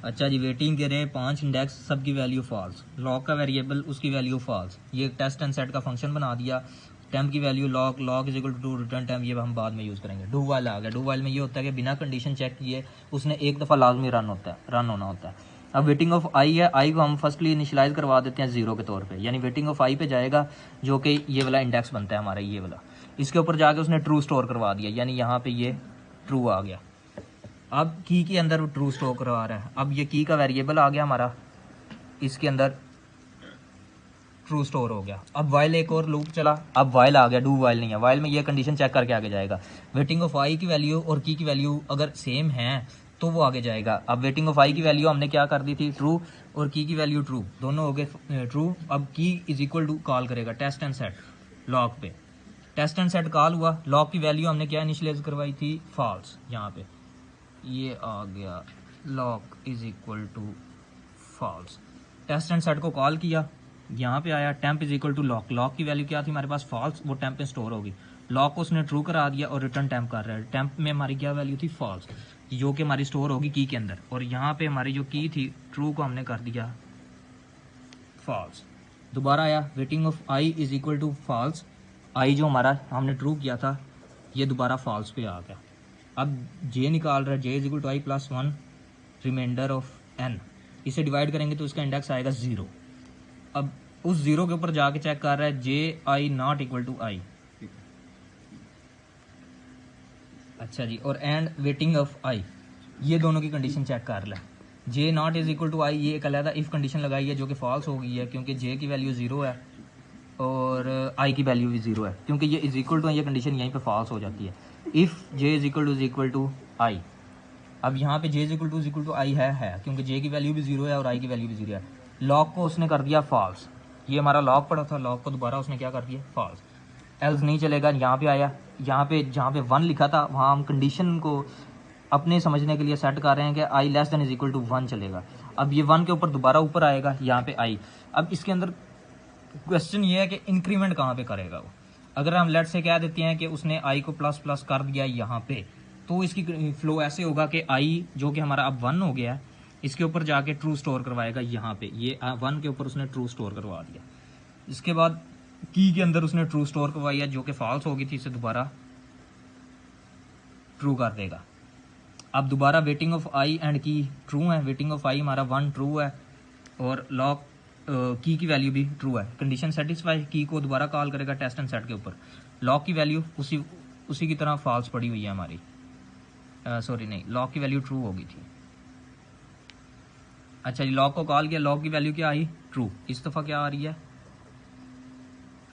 अच्छा जी, वेटिंग के रहे 5 इंडेक्स, सबकी वैल्यू फॉल्स, लॉक का वेरिएबल उसकी वैल्यू फॉल्स, ये टेस्ट एंड सेट का फंक्शन बना दिया। टेम्प की value lock, lock is equal to return temp, ये हम बाद में यूज़ करेंगे। डू वाइल आ गया। डू वाइल में ये होता है कि बिना कंडीशन चेक किए उसने एक दफ़ा लाजमी रन होना होता है। अब वेटिंग ऑफ आई है, आई को हम फर्स्टली इनिशियलाइज करवा देते हैं 0 के तौर पे, यानी वेटिंग ऑफ आई पे जाएगा जो कि ये वाला इंडेक्स बनता है हमारा, ये वाला। इसके ऊपर जाके उसने ट्रू स्टोर करवा दिया, यानी यहाँ पे ये ट्रू आ गया। अब की के अंदर ट्रू स्टोर करवा रहा है। अब ये की का वेरिएबल आ गया हमारा, इसके अंदर ट्रू स्टोर हो गया। अब वाइल एक और लूप चला, अब वाइल आ गया, डू वाइल नहीं है। वाइल में ये कंडीशन चेक करके आगे जाएगा। वेटिंग ऑफ आई की वैल्यू और की वैल्यू अगर सेम है तो वो आगे जाएगा। अब वेटिंग ऑफ आई की वैल्यू हमने क्या कर दी थी, ट्रू, और की वैल्यू ट्रू, दोनों हो गए ट्रू। अब की इज इक्वल टू कॉल करेगा टेस्ट एंड सेट लॉक पे। टेस्ट एंड सेट कॉल हुआ, लॉक की वैल्यू हमने क्या इनिशियलाइज करवाई थी, फॉल्स। यहाँ पे ये आ गया lock is equal to false. Test and set को कॉल किया, यहाँ पे आया temp is equal to lock. Lock की वैल्यू क्या थी हमारे पास, फॉल्स, वो टेम्प में स्टोर होगी। लॉक को उसने ट्रू करा दिया और रिटर्न टेम्प कर रहा है। टेम्प में हमारी क्या वैल्यू थी, फॉल्स, जो कि हमारी स्टोर होगी की के अंदर। और यहाँ पे हमारी जो की थी ट्रू को हमने कर दिया फॉल्स। दोबारा आया waiting of i is equal to false. I जो हमारा हमने ट्रू किया था ये दोबारा फॉल्स पे आ गया। अब जे निकाल रहा है, j is equal to i plus 1 remainder of n. इसे डिवाइड करेंगे तो इसका इंडेक्स आएगा 0। अब उस 0 के ऊपर जाके चेक कर रहा है जे आई नॉट इक्वल टू आई। अच्छा जी, और एंड वेटिंग ऑफ आई, ये दोनों की कंडीशन चेक कर ले। जे नॉट इज इक्वल टू आई, ये एक अलग इफ कंडीशन लगाई है जो कि फॉल्स हो गई है, क्योंकि जे की वैल्यू 0 है और आई की वैल्यू भी 0 है, क्योंकि ये इज इक्वल टू, ये कंडीशन यहीं पे फॉल्स हो जाती है। If j is equal to i, अब यहाँ पे j is equal to i है, क्योंकि जे की वैल्यू भी 0 है और आई की वैल्यू भी 0 है। लॉक को उसने कर दिया फॉल्स, ये हमारा लॉक पड़ा था, लॉक को दोबारा उसने क्या कर दिया, फॉल्स। एल्स नहीं चलेगा, यहाँ पे आया, यहाँ पे जहाँ पे 1 लिखा था वहाँ हम कंडीशन को अपने समझने के लिए सेट कर रहे हैं कि i less than is equal to 1 चलेगा। अब ये 1 के ऊपर दोबारा ऊपर आएगा, यहाँ पे आई। अब इसके अंदर क्वेश्चन ये है कि इंक्रीमेंट कहाँ पे करेगा वो। अगर हम लेट से कह देते हैं कि उसने आई को प्लस प्लस कर दिया यहाँ पे, तो इसकी फ्लो ऐसे होगा कि आई जो कि हमारा अब 1 हो गया, इसके ऊपर जाके ट्रू स्टोर करवाएगा यहाँ पे। ये 1 के ऊपर उसने ट्रू स्टोर करवा दिया। इसके बाद की के अंदर उसने ट्रू स्टोर करवाई है जो कि फॉल्स हो गई थी, इसे दोबारा ट्रू कर देगा। अब दोबारा वेटिंग ऑफ आई एंड की ट्रू है, वेटिंग ऑफ आई हमारा 1 ट्रू है और लॉक की वैल्यू भी ट्रू है। कंडीशन सेटिस्फाई, की को दोबारा कॉल करेगा टेस्ट एंड सेट के ऊपर। लॉक की वैल्यू उसी की तरह फॉल्स पड़ी हुई है हमारी, सॉरी नहीं, लॉक की वैल्यू ट्रू हो गई थी। अच्छा जी, लॉक को कॉल किया, लॉक की वैल्यू क्या आई, ट्रू। इस दफ़ा क्या आ रही है,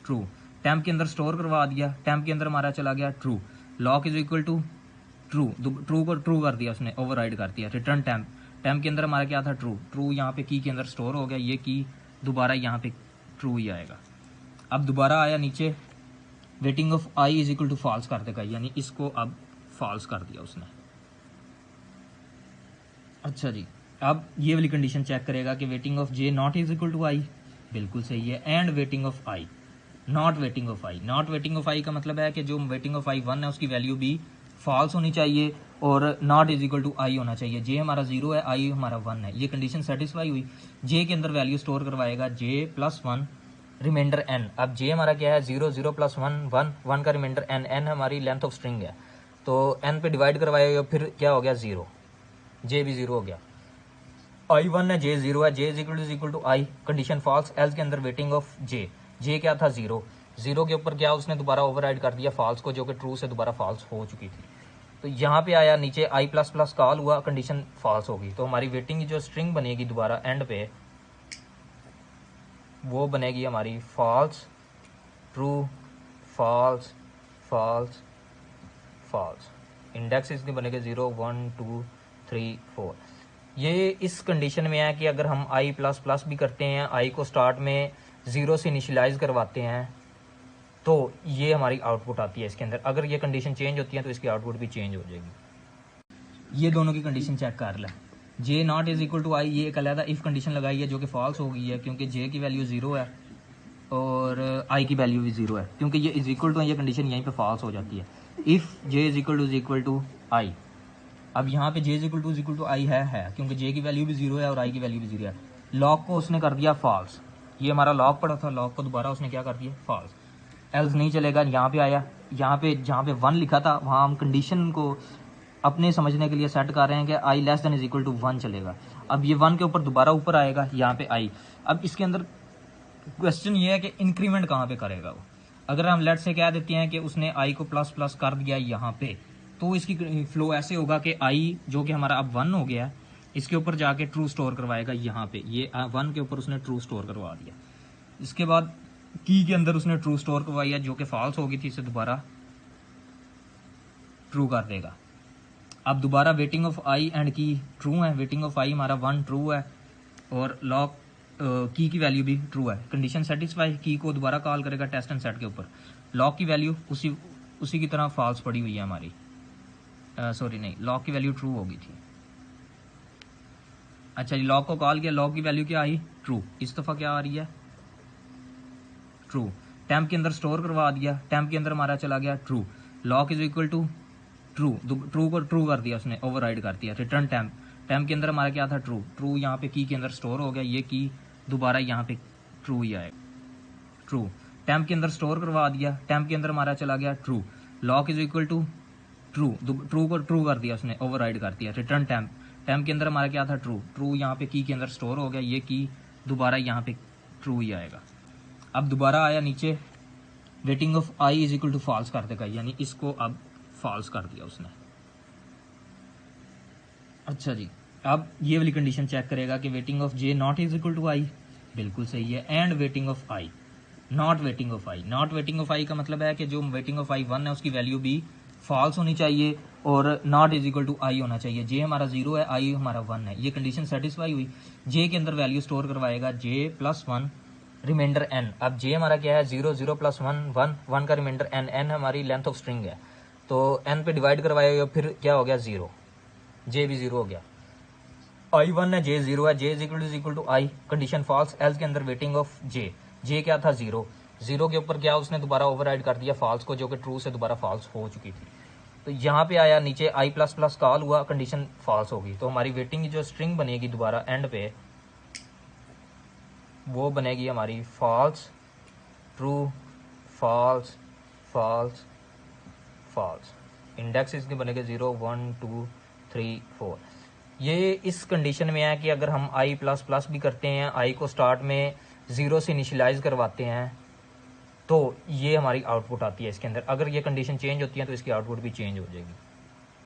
ट्रू। टेम्प के अंदर स्टोर करवा दिया, टेम्प के अंदर हमारा चला गया true. Lock is equal to true, true को ट्रू कर दिया उसने, ओवरराइड कर दिया। रिटर्न टेम्प, टेम्प के अंदर हमारा क्या था, ट्रू। ट्रू यहाँ पे की के अंदर स्टोर हो गया, ये की दोबारा यहाँ पे ट्रू ही आएगा। अब दोबारा आया नीचे, waiting of i is equal to false कर देगा, यानी इसको अब फॉल्स कर दिया उसने। अच्छा जी, अब ये वाली कंडीशन चेक करेगा कि waiting of j not is equal to i, बिल्कुल सही है। And waiting of i not waiting of i, not waiting of i का मतलब है कि जो वेटिंग ऑफ आई 1 है उसकी वैल्यू भी फॉल्स होनी चाहिए और नॉट इज इक्वल टू आई होना चाहिए। जे हमारा 0 है, आई हमारा 1 है, ये कंडीशन सेटिस्फाई हुई। जे के अंदर वैल्यू स्टोर करवाएगा जे प्लस 1 रिमाइंडर एन। अब जे हमारा क्या है, 0 0 प्लस 1 1, 1 का रिमाइंडर एन, एन हमारी लेंथ ऑफ स्ट्रिंग है, तो एन पे डिवाइड करवाएगा, फिर क्या हो गया 0, जे भी 0 हो गया। आई 1 है, जे 0 है, j is equal to i, condition false. Else के अंदर वेटिंग ऑफ जे, जे क्या था 0, 0 के ऊपर क्या उसने दोबारा ओवरराइड कर दिया फॉल्स को, जो कि ट्रू से दोबारा फॉल्स हो चुकी थी। तो यहाँ पे आया नीचे आई प्लस प्लस कॉल हुआ, कंडीशन फॉल्स होगी, तो हमारी वेटिंग की जो स्ट्रिंग बनेगी दोबारा एंड पे वो बनेगी हमारी false true false false false. Index इसकी बनेगा 0 1 2 3 4। ये इस कंडीशन में है कि अगर हम आई प्लस प्लस भी करते हैं, आई को स्टार्ट में 0 से इनिशियलाइज करवाते हैं, तो ये हमारी आउटपुट आती है इसके अंदर। अगर ये कंडीशन चेंज होती है तो इसकी आउटपुट भी चेंज हो जाएगी। ये दोनों की कंडीशन चेक कर लें। जे नॉट इज इक्वल टू आई, ये एक अलग इफ कंडीशन लगाई है जो कि फॉल्स हो गई है, क्योंकि जे की वैल्यू 0 है और आई की वैल्यू भी 0 है, क्योंकि ये इज इक्वल टू, ये कंडीशन यहीं पे फॉल्स हो जाती है। If j is equal to i, अब यहाँ पे j इक्वल टू आई है क्योंकि j की वैल्यू भी 0 है और i की वैल्यू भी 0 है। लॉग को उसने कर दिया फॉल्स, ये हमारा लॉग पड़ा था, लॉग को दोबारा उसने क्या कर दिया फॉल्स। एल्स नहीं चलेगा, यहाँ पे आया, यहाँ पे जहाँ पे 1 लिखा था वहाँ हम कंडीशन को अपने समझने के लिए सेट कर रहे हैं कि i less than is equal to 1 चलेगा। अब ये 1 के ऊपर दोबारा ऊपर आएगा, यहाँ पे आई। अब इसके अंदर क्वेश्चन ये है कि इंक्रीमेंट कहाँ पे करेगा वो। अगर हम लेट से कह देते हैं कि उसने आई को प्लस प्लस कर दिया यहाँ पे, तो इसकी फ्लो ऐसे होगा कि आई जो कि हमारा अब 1 हो गया है, इसके ऊपर जाके ट्रू स्टोर करवाएगा यहाँ पे, ये 1 के ऊपर उसने ट्रू स्टोर करवा दिया। इसके बाद की के अंदर उसने ट्रू स्टोर करवाई है जो कि फॉल्स हो गई थी, इसे दोबारा ट्रू कर देगा। अब दोबारा वेटिंग ऑफ आई एंड की ट्रू है, वेटिंग ऑफ आई हमारा 1 ट्रू है और लॉग की वैल्यू भी ट्रू है। कंडीशन सेटिस्फाई, की को दोबारा कॉल करेगा टेस्ट एंड सेट के ऊपर। लॉग की वैल्यू उसी की तरह फॉल्स पड़ी हुई है हमारी, सॉरी नहीं, लॉग की वैल्यू ट्रू होगी थी। अच्छा जी, लॉग को कॉल किया, लॉग की वैल्यू क्या आई ट्रू, इस दफा क्या आ रही है ट्रू। टेम्प के अंदर स्टोर करवा दिया, टेम्प के अंदर हमारा चला गया true. Log is equal to true, true को ट्रू कर दिया उसने, ओवरराइड कर दिया। रिटर्न टेम्प, टेम्प के अंदर हमारा क्या था ट्रू, ट्रू यहाँ पे की के अंदर स्टोर हो गया, ये की दोबारा यहाँ पे ट्रू ही आएगा ट्रू। टेम्प के अंदर स्टोर करवा दिया, टेम्प के अंदर हमारा चला गया true. Log is equal to true, true को ट्रू कर दिया उसने, ओवरराइड कर दिया। रिटर्न टेम्प, टेम्प के अंदर हमारा क्या था ट्रू, ट्रू यहाँ पे की के अंदर स्टोर हो गया, ये की दोबारा यहाँ पे ट्रू ही आएगा। अब दोबारा आया नीचे, waiting of i is equal to false कर देगा, यानी इसको अब फॉल्स कर दिया उसने। अच्छा जी, अब ये वाली कंडीशन चेक करेगा कि waiting of j not is equal to i, बिल्कुल सही है, and waiting of i not waiting of i. Not waiting of i का मतलब है कि जो वेटिंग ऑफ आई 1 है उसकी वैल्यू भी फॉल्स होनी चाहिए और नॉट इज इक्वल टू आई होना चाहिए। जे हमारा 0 है, आई हमारा 1 है, ये कंडीशन सेटिस्फाई हुई। जे के अंदर वैल्यू स्टोर करवाएगा जे प्लस 1 रिमाइंडर एन। अब जे हमारा क्या है 0, 0 प्लस 1 1, 1 का रिमाइंडर एन, एन हमारी लेंथ ऑफ स्ट्रिंग है, तो एन पे डिवाइड करवाएगा, फिर क्या हो गया 0, जे भी 0 हो गया। आई 1 है, जे 0 है, j is equal to i, condition false. Else के अंदर वेटिंग ऑफ जे, जे क्या था 0, 0 के ऊपर क्या उसने दोबारा ओवरराइड कर दिया फॉल्स को, जो कि ट्रू से दोबारा फॉल्स हो चुकी थी। तो यहाँ पे आया नीचे आई प्लस प्लस कॉल हुआ, कंडीशन फॉल्स होगी, तो हमारी वेटिंग की जो स्ट्रिंग बनेगी दोबारा एंड पे वो बनेगी हमारी false true false false false. Index इसके बनेगा 0 1 2 3 4। ये इस कंडीशन में है कि अगर हम आई प्लस प्लस भी करते हैं, आई को स्टार्ट में 0 से इनिशियलाइज करवाते हैं, तो ये हमारी आउटपुट आती है इसके अंदर। अगर ये कंडीशन चेंज होती है तो इसकी आउटपुट भी चेंज हो जाएगी।